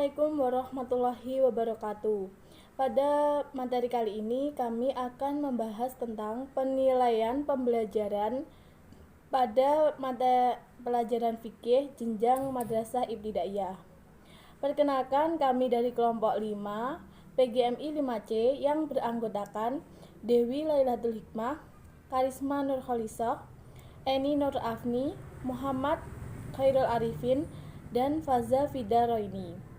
Assalamualaikum warahmatullahi wabarakatuh. Pada materi kali ini kami akan membahas tentang penilaian pembelajaran pada mata pelajaran fikih jenjang madrasah ibtidaiyah. Perkenalkan, kami dari kelompok 5 PGMI 5C yang beranggotakan Dewi Lailatul Hikmah, Karisma Nurholisah, Eni Nur Afni, Muhammad Khairul Arifin, dan Faza Fida Roini.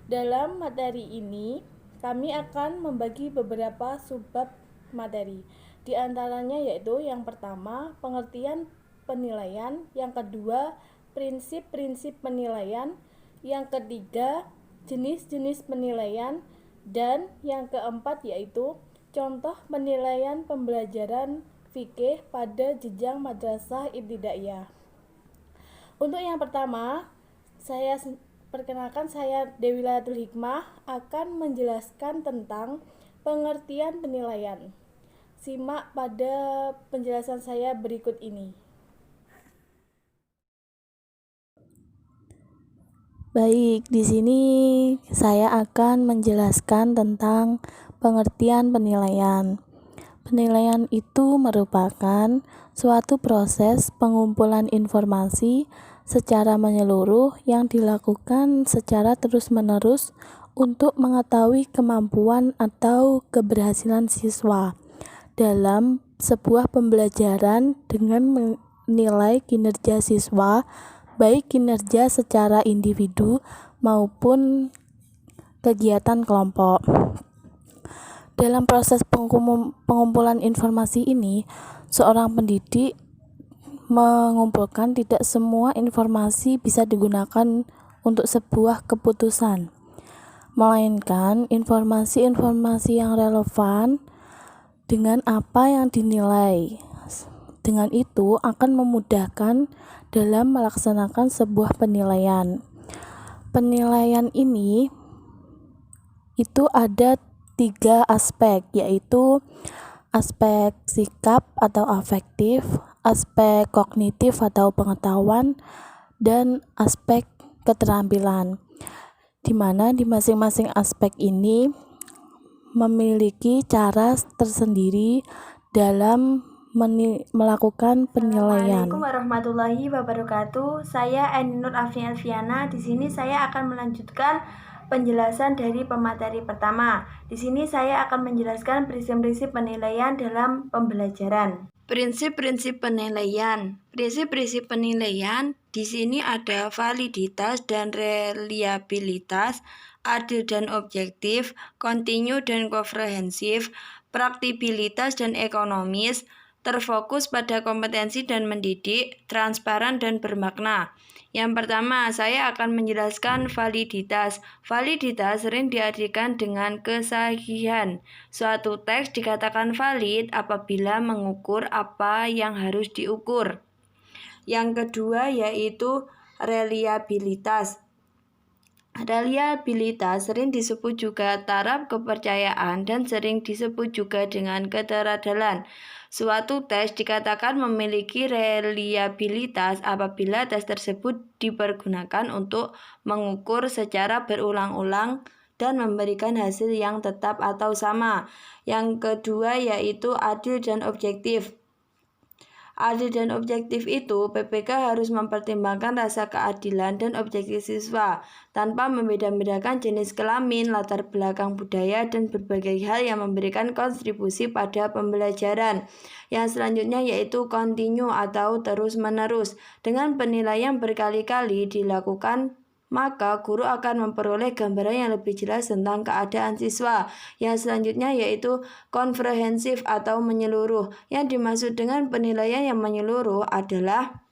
Dalam materi ini, kami akan membagi beberapa subbab materi. Di antaranya yaitu yang pertama, pengertian penilaian, yang kedua, prinsip-prinsip penilaian, yang ketiga, jenis-jenis penilaian, dan yang keempat yaitu contoh penilaian pembelajaran fikih pada jenjang madrasah ibtidaiyah. Untuk yang pertama, saya Dewi Lailatul Hikmah akan menjelaskan tentang pengertian penilaian. Simak pada penjelasan saya berikut ini. Baik, di sini saya akan menjelaskan tentang pengertian penilaian. Penilaian itu merupakan suatu proses pengumpulan informasi secara menyeluruh yang dilakukan secara terus-menerus untuk mengetahui kemampuan atau keberhasilan siswa dalam sebuah pembelajaran dengan menilai kinerja siswa, baik kinerja secara individu maupun kegiatan kelompok. Dalam proses pengumpulan informasi ini, seorang pendidik mengumpulkan tidak semua informasi bisa digunakan untuk sebuah keputusan, melainkan informasi-informasi yang relevan dengan apa yang dinilai. Dengan itu akan memudahkan dalam melaksanakan sebuah penilaian. Penilaian ini itu ada 3 aspek, yaitu aspek sikap atau afektif, aspek kognitif atau pengetahuan, dan aspek keterampilan, di mana di masing-masing aspek ini memiliki cara tersendiri dalam melakukan penilaian. Assalamualaikum warahmatullahi wabarakatuh. Saya Eni Nur Afni Alfiana. Di sini saya akan melanjutkan penjelasan dari pemateri pertama. Di sini saya akan menjelaskan prinsip-prinsip penilaian dalam pembelajaran. Prinsip-prinsip penilaian. Prinsip-prinsip penilaian di sini ada validitas dan reliabilitas, adil dan objektif, kontinu dan komprehensif, praktikabilitas dan ekonomis, terfokus pada kompetensi dan mendidik, transparan dan bermakna. Yang pertama, saya akan menjelaskan validitas. Validitas sering diartikan dengan kesahihan. Suatu teks dikatakan valid apabila mengukur apa yang harus diukur. Yang kedua yaitu reliabilitas. Reliabilitas sering disebut juga taraf kepercayaan dan sering disebut juga dengan keteradalan. Suatu tes dikatakan memiliki reliabilitas apabila tes tersebut dipergunakan untuk mengukur secara berulang-ulang dan memberikan hasil yang tetap atau sama. Yang kedua yaitu adil dan objektif. Adil dan objektif itu, PPK harus mempertimbangkan rasa keadilan dan objektif siswa, tanpa membeda-bedakan jenis kelamin, latar belakang budaya, dan berbagai hal yang memberikan kontribusi pada pembelajaran. Yang selanjutnya yaitu kontinu atau terus-menerus. Dengan penilaian berkali-kali dilakukan, maka guru akan memperoleh gambaran yang lebih jelas tentang keadaan siswa. Yang selanjutnya yaitu komprehensif atau menyeluruh. Yang dimaksud dengan penilaian yang menyeluruh adalah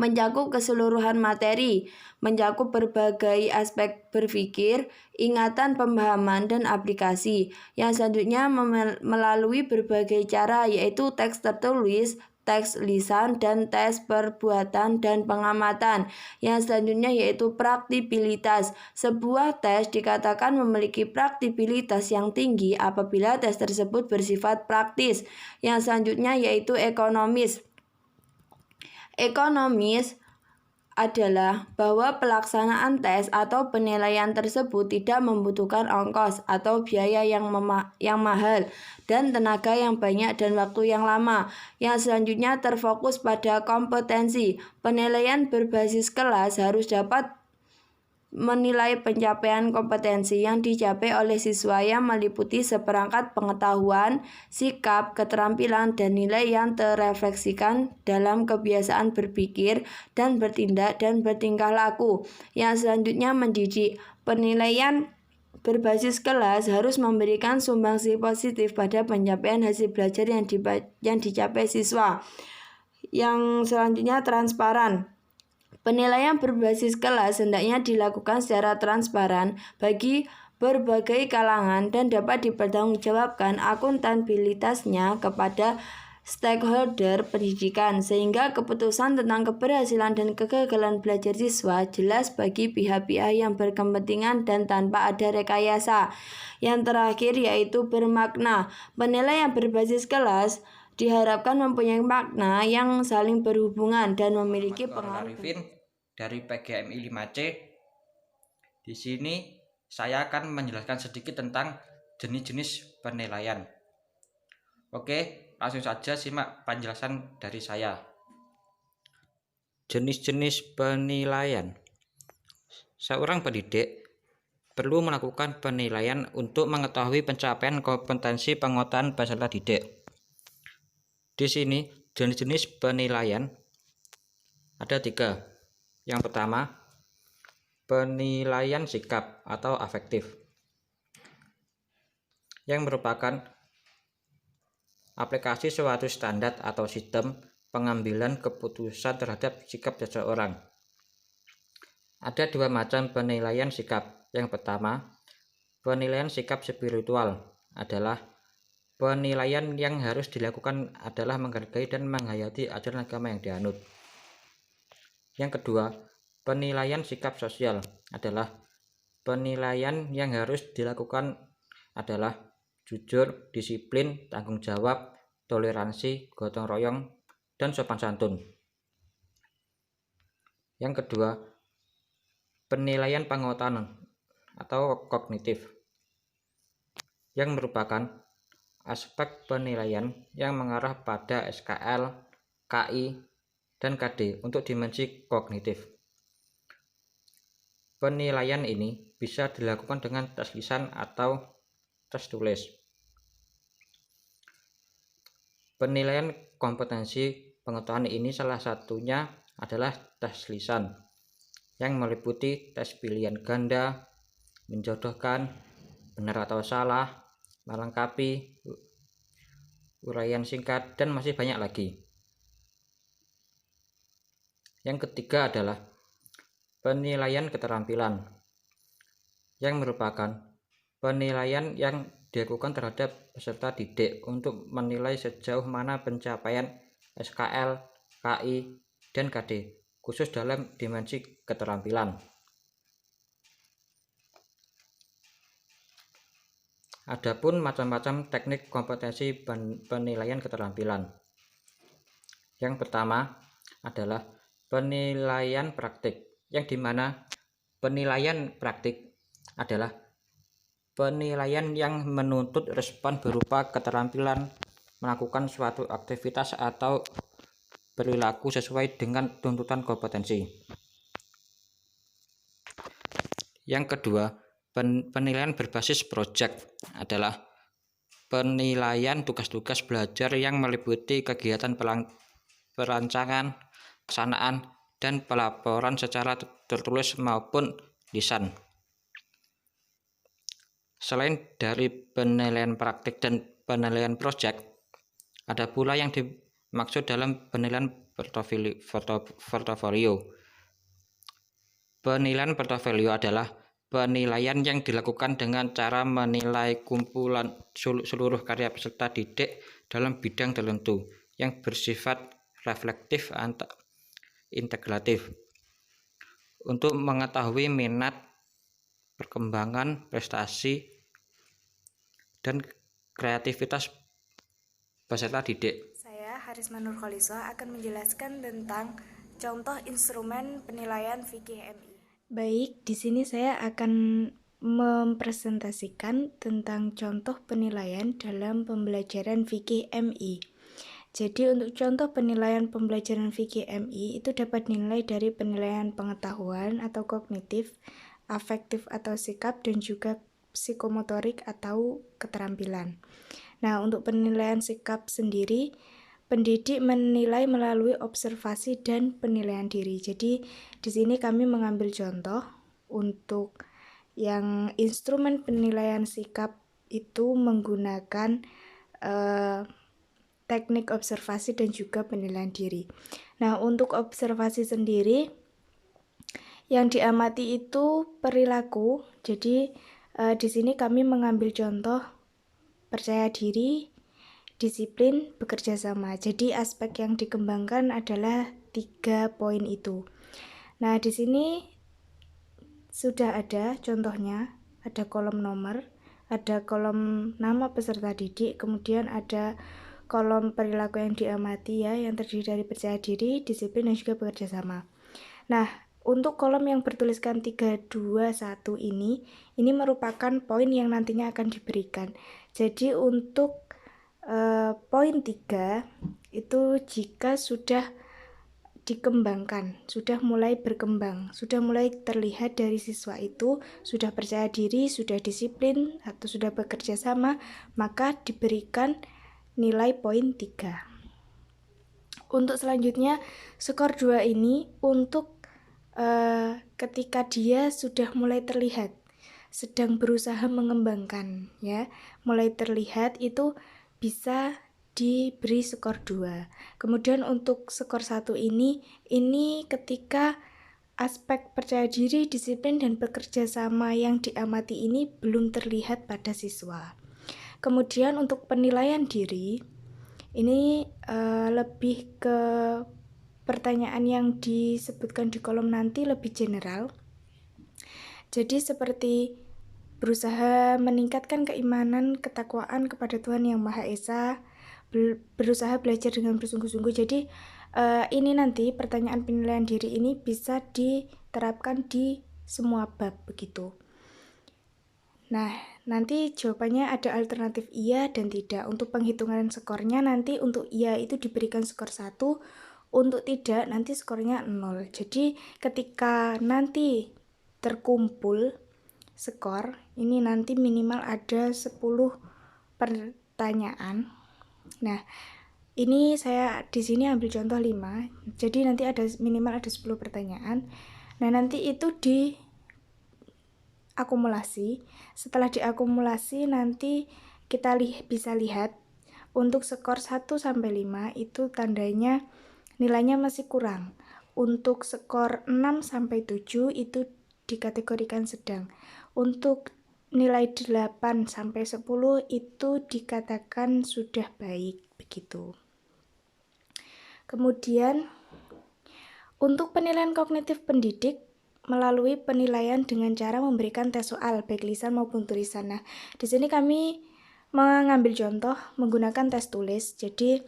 mencakup keseluruhan materi, mencakup berbagai aspek berpikir, ingatan, pemahaman, dan aplikasi. Yang selanjutnya melalui berbagai cara, yaitu teks tertulis, teks lisan, dan tes perbuatan dan pengamatan. Yang selanjutnya yaitu praktikabilitas. Sebuah tes dikatakan memiliki praktikabilitas yang tinggi apabila tes tersebut bersifat praktis. Yang selanjutnya yaitu ekonomis. Ekonomis adalah bahwa pelaksanaan tes atau penilaian tersebut tidak membutuhkan ongkos atau biaya yang mahal dan tenaga yang banyak dan waktu yang lama. Yang selanjutnya terfokus pada kompetensi. Penilaian berbasis kelas harus dapat menilai pencapaian kompetensi yang dicapai oleh siswa yang meliputi seperangkat pengetahuan, sikap, keterampilan, dan nilai yang terefleksikan dalam kebiasaan berpikir dan bertindak dan bertingkah laku. Yang selanjutnya mendidik. Penilaian berbasis kelas harus memberikan sumbangsi positif pada pencapaian hasil belajar yang dicapai siswa. Yang selanjutnya transparan. Penilaian berbasis kelas hendaknya dilakukan secara transparan bagi berbagai kalangan dan dapat dipertanggungjawabkan akuntabilitasnya kepada stakeholder pendidikan, sehingga keputusan tentang keberhasilan dan kegagalan belajar siswa jelas bagi pihak-pihak yang berkepentingan dan tanpa ada rekayasa. Yang terakhir yaitu bermakna. Penilaian berbasis kelas diharapkan mempunyai makna yang saling berhubungan dan memiliki pengaruh. Dari PGMI 5C. Di sini saya akan menjelaskan sedikit tentang jenis-jenis penilaian. Oke, langsung saja simak penjelasan dari saya. Jenis-jenis penilaian. Seorang pendidik perlu melakukan penilaian untuk mengetahui pencapaian kompetensi penguasaan peserta didik. Di sini jenis-jenis penilaian ada 3. Yang pertama, penilaian sikap atau afektif, yang merupakan aplikasi suatu standar atau sistem pengambilan keputusan terhadap sikap seseorang. Ada 2 macam penilaian sikap. Yang pertama, penilaian sikap spiritual adalah penilaian yang harus dilakukan adalah menghargai dan menghayati ajaran agama yang dianut. Yang kedua, penilaian sikap sosial adalah penilaian yang harus dilakukan adalah jujur, disiplin, tanggung jawab, toleransi, gotong royong, dan sopan santun. Yang kedua, penilaian pengetahuan atau kognitif, yang merupakan aspek penilaian yang mengarah pada SKL, KI, dan KD untuk dimensi kognitif. Penilaian ini bisa dilakukan dengan tes lisan atau tes tulis. Penilaian kompetensi pengetahuan ini salah satunya adalah tes lisan, yang meliputi tes pilihan ganda, menjodohkan, benar atau salah, melengkapi, uraian singkat, dan masih banyak lagi. Yang ketiga adalah penilaian keterampilan, yang merupakan penilaian yang dilakukan terhadap peserta didik untuk menilai sejauh mana pencapaian SKL, KI, dan KD, khusus dalam dimensi keterampilan. Adapun macam-macam teknik kompetensi penilaian keterampilan. Yang pertama adalah penilaian praktik, yang dimana penilaian praktik adalah penilaian yang menuntut respon berupa keterampilan melakukan suatu aktivitas atau perilaku sesuai dengan tuntutan kompetensi. Yang kedua, penilaian berbasis proyek adalah penilaian tugas-tugas belajar yang meliputi kegiatan perancangan, pelaksanaan, dan pelaporan secara tertulis maupun lisan. Selain dari penilaian praktik dan penilaian proyek, ada pula yang dimaksud dalam penilaian portofolio. Penilaian portofolio adalah penilaian yang dilakukan dengan cara menilai kumpulan seluruh karya peserta didik dalam bidang tertentu yang bersifat reflektif atau integratif untuk mengetahui minat, perkembangan, prestasi, dan kreativitas peserta didik. Saya Harisma Nurkholisoh akan menjelaskan tentang Contoh instrumen penilaian fikih MI. Baik, di sini saya akan mempresentasikan tentang contoh penilaian dalam pembelajaran fikih MI. Jadi untuk contoh penilaian pembelajaran fikih MI itu dapat dinilai dari penilaian pengetahuan atau kognitif, afektif atau sikap, dan juga psikomotorik atau keterampilan. Nah, untuk penilaian sikap sendiri, pendidik menilai melalui observasi dan penilaian diri. Jadi di sini kami mengambil contoh untuk yang instrumen penilaian sikap itu menggunakan teknik observasi dan juga penilaian diri. Nah, untuk observasi sendiri yang diamati itu perilaku. Jadi di sini kami mengambil contoh percaya diri, disiplin, bekerja sama. Jadi aspek yang dikembangkan adalah 3 poin itu. Nah, di sini sudah ada contohnya, ada kolom nomor, ada kolom nama peserta didik, kemudian ada kolom perilaku yang diamati ya, yang terdiri dari percaya diri, disiplin, dan juga bekerja sama. Nah, untuk kolom yang bertuliskan 3, 2, 1 ini merupakan poin yang nantinya akan diberikan. Jadi untuk poin 3 itu jika sudah dikembangkan, sudah mulai berkembang, sudah mulai terlihat dari siswa itu sudah percaya diri, sudah disiplin, atau sudah bekerja sama, maka diberikan nilai poin 3. Untuk selanjutnya, skor 2 ini untuk ketika dia sudah mulai terlihat sedang berusaha mengembangkan ya, mulai terlihat itu bisa diberi skor 2. Kemudian untuk skor 1 ini ketika aspek percaya diri, disiplin, dan bekerja sama yang diamati ini belum terlihat pada siswa. Kemudian untuk penilaian diri ini lebih ke pertanyaan yang disebutkan di kolom nanti lebih general. Jadi seperti berusaha meningkatkan keimanan, ketakwaan kepada Tuhan Yang Maha Esa, berusaha belajar dengan bersungguh-sungguh. Jadi ini nanti pertanyaan penilaian diri ini bisa diterapkan di semua bab begitu. Nah, nanti jawabannya ada alternatif iya dan tidak. Untuk penghitungan skornya nanti untuk iya itu diberikan skor 1, untuk tidak nanti skornya 0. Jadi ketika nanti terkumpul skor, ini nanti minimal ada 10 pertanyaan. Nah, ini saya di sini ambil contoh 5. Jadi nanti ada minimal ada 10 pertanyaan. Nah, nanti itu diakumulasi. Setelah diakumulasi nanti kita bisa lihat untuk skor 1 sampai 5 itu tandanya nilainya masih kurang. Untuk skor 6 sampai 7 itu dikategorikan sedang. Untuk nilai 8 sampai 10 itu dikatakan sudah baik begitu. Kemudian untuk penilaian kognitif pendidik melalui penilaian dengan cara memberikan tes soal baik lisan maupun tulisan. Nah, di sini kami mengambil contoh menggunakan tes tulis. Jadi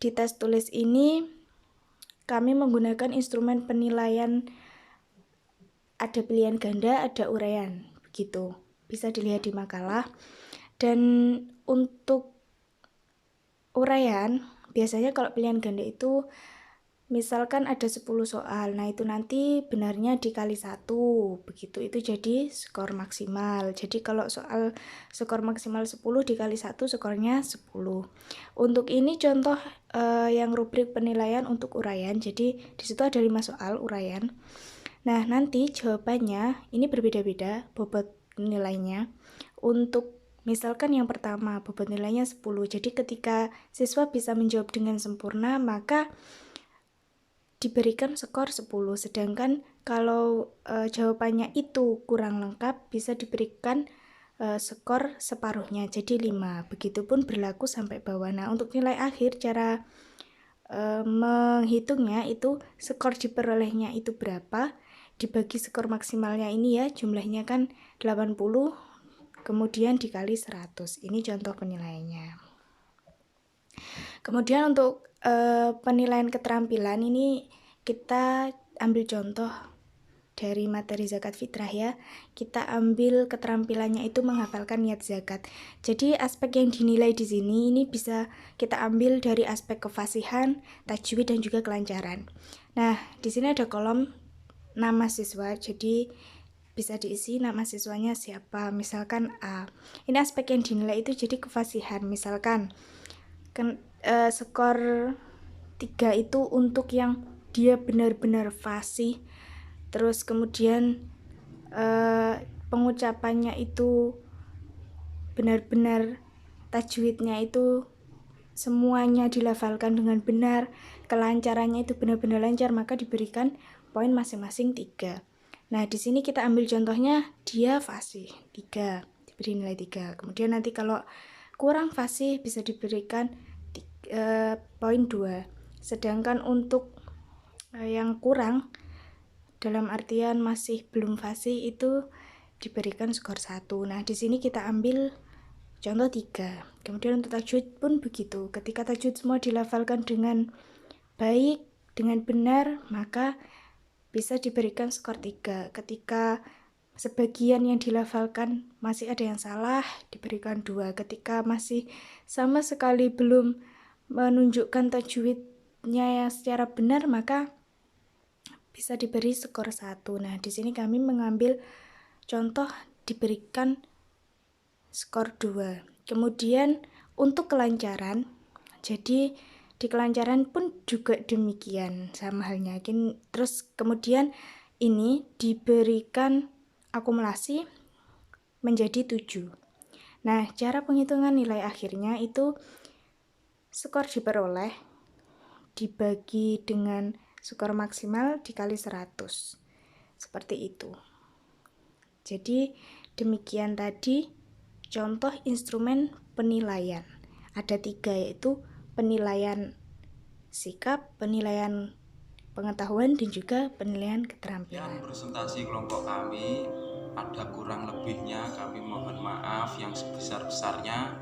di tes tulis ini kami menggunakan instrumen penilaian, ada pilihan ganda, ada uraian, begitu. Bisa dilihat di makalah. Dan untuk uraian, biasanya kalau pilihan ganda itu misalkan ada 10 soal, nah itu nanti benarnya dikali 1, begitu, itu jadi skor maksimal. Jadi kalau soal skor maksimal 10 dikali 1 skornya 10. Untuk ini contoh yang rubrik penilaian untuk uraian, jadi disitu ada 5 soal uraian. Nah nanti jawabannya ini berbeda-beda bobot nilainya. Untuk misalkan yang pertama bobot nilainya 10, jadi ketika siswa bisa menjawab dengan sempurna maka diberikan skor 10, sedangkan kalau jawabannya itu kurang lengkap bisa diberikan skor separuhnya, jadi 5. Begitupun berlaku sampai bawah. Nah, untuk nilai akhir cara menghitungnya itu skor diperolehnya itu berapa dibagi skor maksimalnya ini ya, jumlahnya kan 80 kemudian dikali 100. Ini contoh penilaiannya. Kemudian untuk penilaian keterampilan ini kita ambil contoh dari materi zakat fitrah ya. Kita ambil keterampilannya itu menghafalkan niat zakat. Jadi aspek yang dinilai di sini ini bisa kita ambil dari aspek kefasihan, tajwid dan juga kelancaran. Nah, di sini ada kolom nama siswa. Jadi bisa diisi nama siswanya siapa. Misalkan A. Ini aspek yang dinilai itu jadi kefasihan. Misalkan skor 3 itu untuk yang dia benar-benar fasih. Terus kemudian pengucapannya itu benar-benar, tajwidnya itu semuanya dilafalkan dengan benar, kelancarannya itu benar-benar lancar, maka diberikan poin masing-masing 3. Nah, di sini kita ambil contohnya dia fasih 3, diberi nilai 3. Kemudian nanti kalau kurang fasih bisa diberikan poin 2. Sedangkan untuk yang kurang dalam artian masih belum fasih itu diberikan skor 1. Nah, di sini kita ambil contoh 3. Kemudian untuk tajwid pun begitu. Ketika tajwid semua dilafalkan dengan baik, dengan benar, maka bisa diberikan skor 3. Ketika sebagian yang dilafalkan masih ada yang salah, diberikan 2. Ketika masih sama sekali belum menunjukkan tajwidnya yang secara benar, maka bisa diberi skor 1. Nah, di sini kami mengambil contoh diberikan skor 2. Kemudian untuk kelancaran, jadi di kelancaran pun juga demikian, sama halnya. Terus kemudian ini diberikan akumulasi menjadi 7. Nah, cara penghitungan nilai akhirnya itu skor diperoleh dibagi dengan skor maksimal dikali 100. Seperti itu. Jadi demikian tadi contoh instrumen penilaian. Ada 3, yaitu penilaian sikap, penilaian pengetahuan, dan juga penilaian keterampilan. Yang presentasi kelompok kami ada kurang lebihnya, kami mohon maaf yang sebesar-besarnya.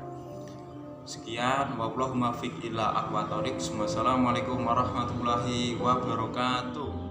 Sekian, wallahul muwaffiq ila aqwamit thoriq. Wassalamualaikum warahmatullahi wabarakatuh.